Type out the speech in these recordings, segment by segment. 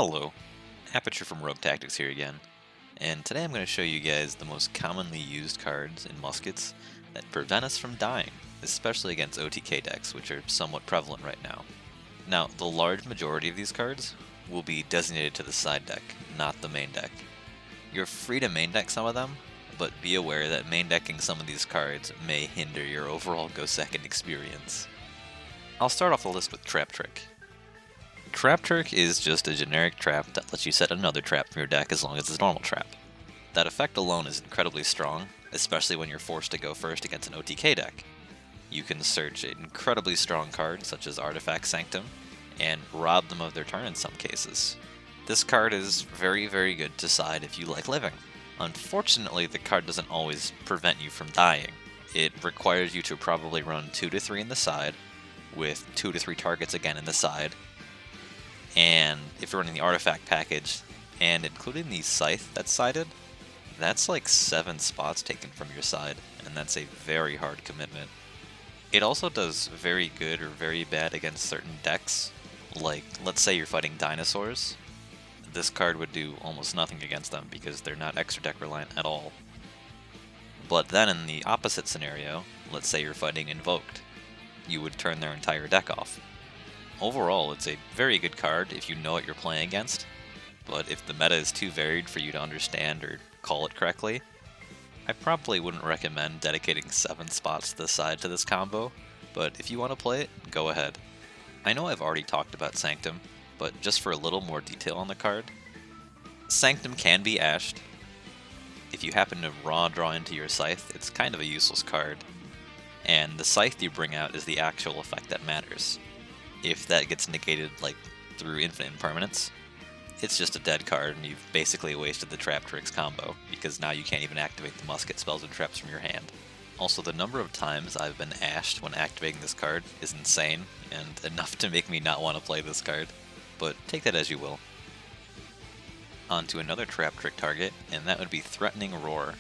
Hello, Aperture from Rogue Tactics here again, and today I'm going to show you guys the most commonly used cards in muskets that prevent us from dying, especially against OTK decks, which are somewhat prevalent right now. Now, the large majority of these cards will be designated to the side deck, not the main deck. You're free to main deck some of them, but be aware that main decking some of these cards may hinder your overall go second experience. I'll start off the list with Trap Trick. Trap Trick is just a generic trap that lets you set another trap from your deck as long as it's a normal trap. That effect alone is incredibly strong, especially when you're forced to go first against an OTK deck. You can search incredibly strong cards such as Artifact Sanctum, and rob them of their turn in some cases. This card is very good to side if you like living. Unfortunately, the card doesn't always prevent you from dying. It requires you to probably run 2 to 3 in the side, with 2 to 3 targets again in the side. And if you're running the artifact package, and including the scythe that's sided, that's like 7 spots taken from your side, and that's a very hard commitment. It also does very good or very bad against certain decks, like let's say you're fighting dinosaurs. This card would do almost nothing against them because they're not extra deck reliant at all. But then in the opposite scenario, let's say you're fighting Invoked, you would turn their entire deck off. Overall, it's a very good card if you know what you're playing against, but if the meta is too varied for you to understand or call it correctly, I probably wouldn't recommend dedicating 7 spots to the side to this combo, but if you want to play it, go ahead. I know I've already talked about Sanctum, but just for a little more detail on the card, Sanctum can be ashed. If you happen to raw draw into your Scythe, it's kind of a useless card, and the Scythe you bring out is the actual effect that matters. If that gets negated like through infinite impermanence, it's just a dead card and you've basically wasted the Trap Tricks combo, because now you can't even activate the musket spells and traps from your hand. Also, the number of times I've been ashed when activating this card is insane, and enough to make me not want to play this card, but take that as you will. On to another Trap Trick target, and that would be Threatening Roar.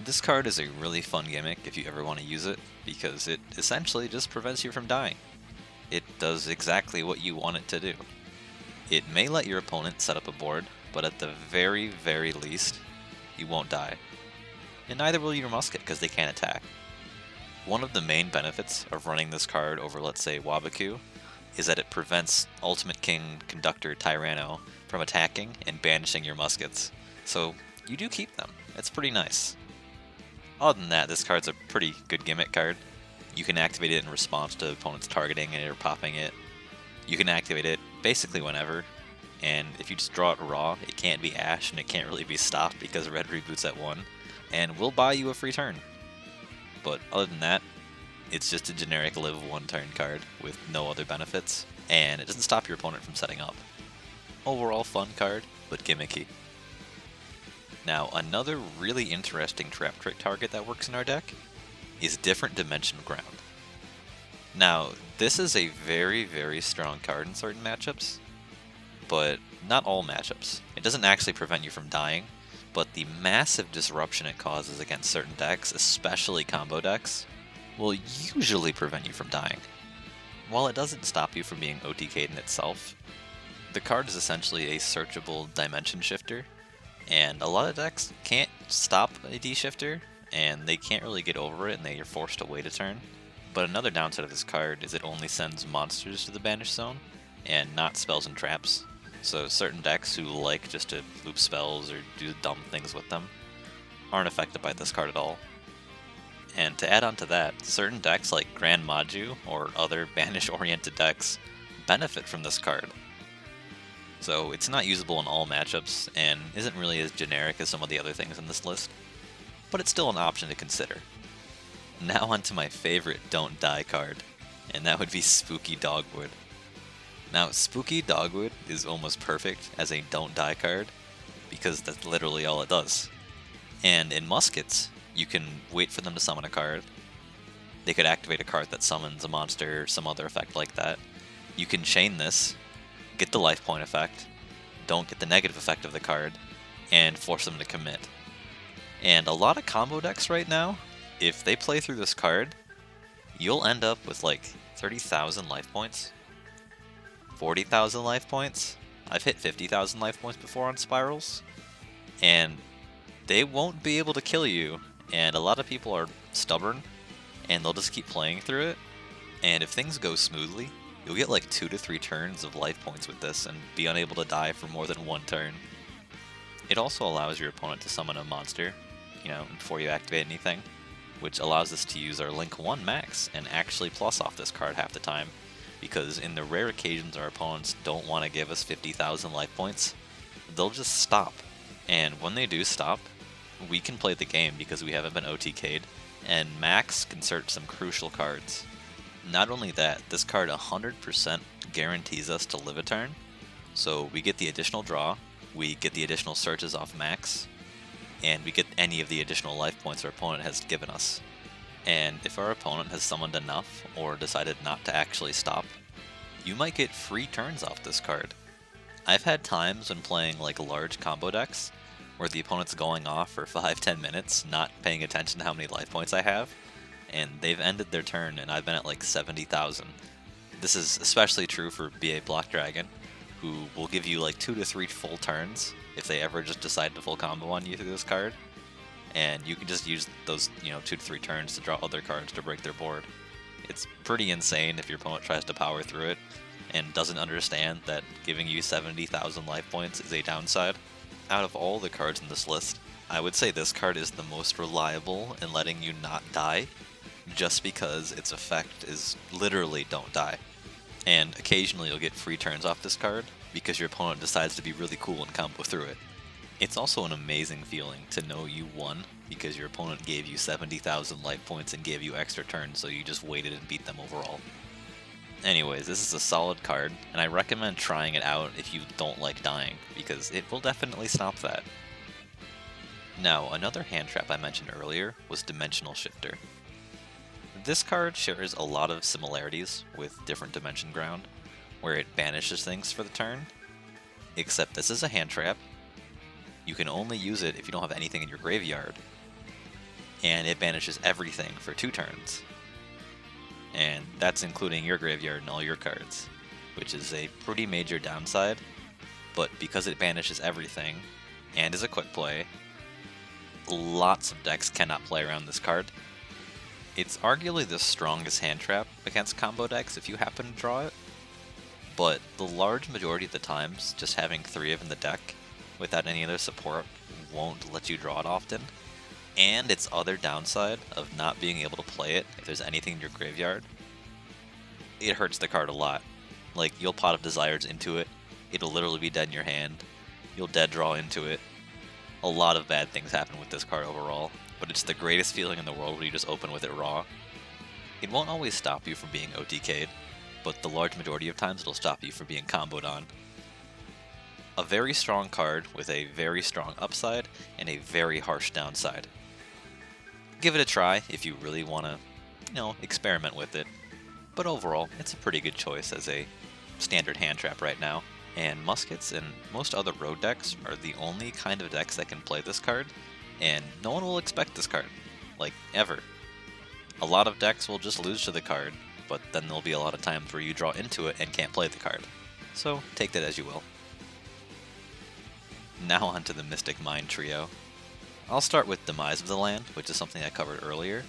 This card is a really fun gimmick if you ever want to use it, because it essentially just prevents you from dying. It does exactly what you want it to do. It may let your opponent set up a board, but at the very least, you won't die. And neither will your musket, because they can't attack. One of the main benefits of running this card over, let's say, Wabaku, is that it prevents Ultimate King Conductor Tyranno from attacking and banishing your muskets. So you do keep them. It's pretty nice. Other than that, this card's a pretty good gimmick card. You can activate it in response to opponents targeting it or popping it. You can activate it basically whenever, and if you just draw it raw, it can't be ashed and it can't really be stopped because red reboots at 1, and will buy you a free turn. But other than that, it's just a generic live 1 turn card with no other benefits, and it doesn't stop your opponent from setting up. Overall fun card, but gimmicky. Now, another really interesting Trap Trick target that works in our deck is Different Dimension Ground. Now, this is a very strong card in certain matchups, but not all matchups. It doesn't actually prevent you from dying, but the massive disruption it causes against certain decks, especially combo decks, will usually prevent you from dying. While it doesn't stop you from being OTK'd in itself, the card is essentially a searchable dimension shifter, and a lot of decks can't stop a D-shifter, and they can't really get over it and they are forced to wait a turn. But another downside of this card is it only sends monsters to the banished zone, and not spells and traps. So certain decks who like just to loop spells or do dumb things with them aren't affected by this card at all. And to add on to that, certain decks like Grand Maju or other banish-oriented decks benefit from this card. So it's not usable in all matchups, and isn't really as generic as some of the other things in this list, but it's still an option to consider. Now onto my favorite Don't Die card, and that would be Spooky Dogwood. Now, Spooky Dogwood is almost perfect as a Don't Die card, because that's literally all it does. And in muskets, you can wait for them to summon a card. They could activate a card that summons a monster or some other effect like that. You can chain this, get the life point effect, don't get the negative effect of the card, and force them to commit. And a lot of combo decks right now, if they play through this card, you'll end up with like 30,000 life points, 40,000 life points. I've hit 50,000 life points before on spirals, and they won't be able to kill you, and a lot of people are stubborn, and they'll just keep playing through it, and if things go smoothly, you'll get like 2 to 3 turns of life points with this and be unable to die for more than 1 turn. It also allows your opponent to summon a monster, before you activate anything, which allows us to use our Link 1 max and actually plus off this card half the time, because in the rare occasions our opponents don't want to give us 50,000 life points, they'll just stop. And when they do stop, we can play the game because we haven't been OTK'd, and Max can search some crucial cards. Not only that, this card 100% guarantees us to live a turn, so we get the additional draw, we get the additional searches off Max, and we get any of the additional life points our opponent has given us. And if our opponent has summoned enough, or decided not to actually stop, you might get free turns off this card. I've had times when playing like large combo decks, where the opponent's going off for 5-10 minutes, not paying attention to how many life points I have, and they've ended their turn and I've been at like 70,000. This is especially true for BA Block Dragon, who will give you like 2 to 3 full turns if they ever just decide to full combo on you through this card, and you can just use those 2 to 3 turns to draw other cards to break their board. It's pretty insane if your opponent tries to power through it and doesn't understand that giving you 70,000 life points is a downside. Out of all the cards in this list, I would say this card is the most reliable in letting you not die, just because its effect is literally don't die. And occasionally you'll get free turns off this card because your opponent decides to be really cool and combo through it. It's also an amazing feeling to know you won because your opponent gave you 70,000 life points and gave you extra turns, so you just waited and beat them overall. Anyways, this is a solid card, and I recommend trying it out if you don't like dying, because it will definitely stop that. Now, another hand trap I mentioned earlier was Dimensional Shifter. This card shares a lot of similarities with Different Dimension Ground, where it banishes things for the turn, except this is a hand trap. You can only use it if you don't have anything in your graveyard, and it banishes everything for 2 turns. And that's including your graveyard and all your cards, which is a pretty major downside, but because it banishes everything, and is a quick play, lots of decks cannot play around this card. It's arguably the strongest hand trap against combo decks if you happen to draw it, but the large majority of the times, just having 3 of in the deck without any other support won't let you draw it often. And its other downside of not being able to play it if there's anything in your graveyard, it hurts the card a lot. Like, you'll Pot of Desires into it, it'll literally be dead in your hand, you'll dead draw into it. A lot of bad things happen with this card overall, but it's the greatest feeling in the world when you just open with it raw. It won't always stop you from being OTK'd, but the large majority of times it'll stop you from being comboed on. A very strong card with a very strong upside and a very harsh downside. Give it a try if you really want to, experiment with it. But overall, it's a pretty good choice as a standard hand trap right now. And Muskets and most other road decks are the only kind of decks that can play this card, and no one will expect this card, like, ever. A lot of decks will just lose to the card, but then there'll be a lot of times where you draw into it and can't play the card. So, take that as you will. Now on to the Mystic Mine trio. I'll start with Demise of the Land, which is something I covered earlier.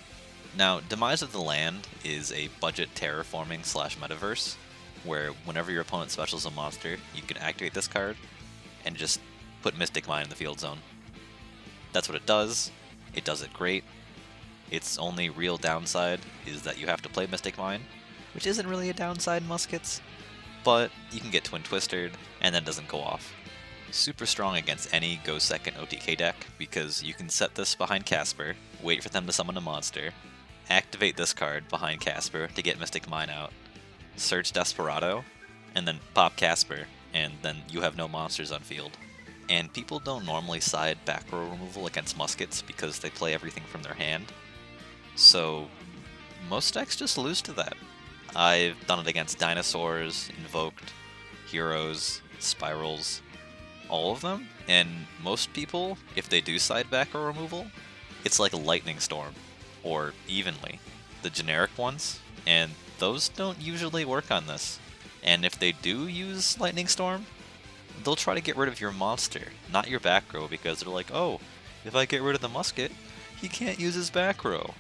Now, Demise of the Land is a budget terraforming / metaverse, where whenever your opponent specials a monster, you can activate this card and just put Mystic Mine in the field zone. That's what it does. It does it great. Its only real downside is that you have to play Mystic Mine, which isn't really a downside in Muskets, but you can get Twin Twistered and then it doesn't go off. Super strong against any Go Second OTK deck, because you can set this behind Casper, wait for them to summon a monster, activate this card behind Casper to get Mystic Mine out, search Desperado, and then pop Casper, and then you have no monsters on field. And people don't normally side back row removal against Muskets because they play everything from their hand, so most decks just lose to that. I've done it against Dinosaurs, Invoked, Heroes, Spirals, all of them, and most people, if they do side back row removal, it's like a Lightning Storm, or Evenly, the generic ones, and those don't usually work on this. And if they do use Lightning Storm, they'll try to get rid of your monster, not your back row, because they're like, oh, if I get rid of the musket, he can't use his back row.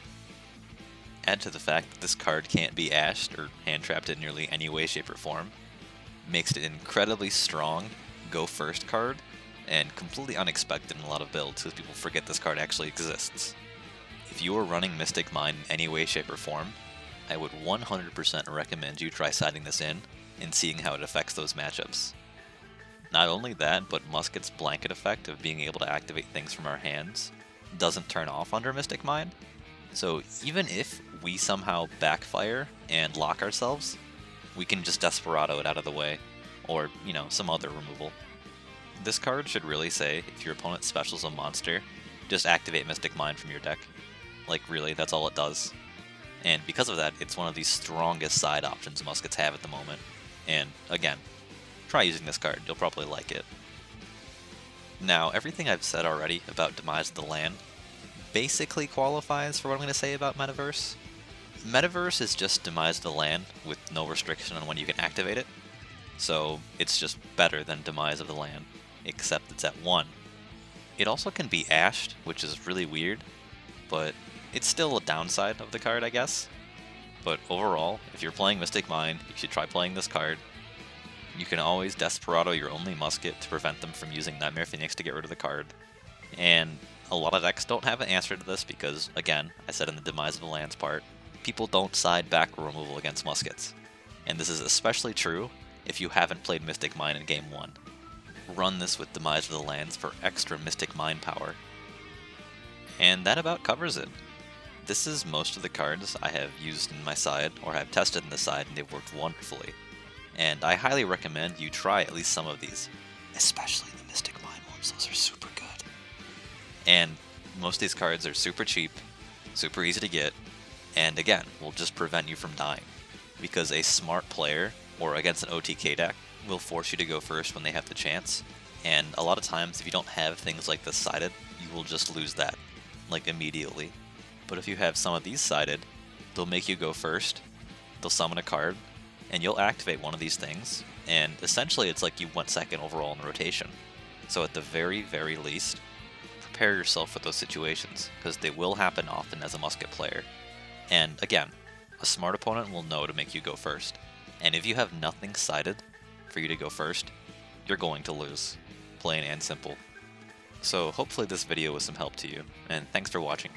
Add to the fact that this card can't be ashed or hand-trapped in nearly any way, shape, or form, makes it an incredibly strong go first card, and completely unexpected in a lot of builds because people forget this card actually exists. If you are running Mystic Mine in any way, shape, or form, I would 100% recommend you try siding this in and seeing how it affects those matchups. Not only that, but Musket's blanket effect of being able to activate things from our hands doesn't turn off under Mystic Mine, so even if we somehow backfire and lock ourselves, we can just Desperado it out of the way, or, some other removal. This card should really say, if your opponent specials a monster, just activate Mystic Mine from your deck. Like, really, that's all it does. And because of that, it's one of the strongest side options Muskets have at the moment. And, again, try using this card, you'll probably like it. Now, everything I've said already about Demise of the Land basically qualifies for what I'm going to say about Metaverse. Metaverse is just Demise of the Land with no restriction on when you can activate it, so it's just better than Demise of the Land, except it's at 1. It also can be ashed, which is really weird, but it's still a downside of the card, I guess. But overall, if you're playing Mystic Mine, you should try playing this card. You can always Desperado your only musket to prevent them from using Nightmare Phoenix to get rid of the card. And a lot of decks don't have an answer to this because, again, I said in the Demise of the Lands part, people don't side back removal against muskets. And this is especially true if you haven't played Mystic Mine in Game 1. Run this with Demise of the Lands for extra Mystic Mine power. And that about covers it. This is most of the cards I have used in my side, or have tested in the side, and they've worked wonderfully. And I highly recommend you try at least some of these, especially the Mystic Mine ones, those are super good. And most of these cards are super cheap, super easy to get, and again, will just prevent you from dying. Because a smart player, or against an OTK deck, will force you to go first when they have the chance, and a lot of times if you don't have things like this sided, you will just lose that, like immediately. But if you have some of these sided, they'll make you go first, they'll summon a card, and you'll activate one of these things, and essentially it's like you went second overall in rotation. So at the very, very least, prepare yourself for those situations, because they will happen often as a musket player. And again, a smart opponent will know to make you go first. And if you have nothing sided for you to go first, you're going to lose. Plain and simple. So hopefully this video was some help to you, and thanks for watching.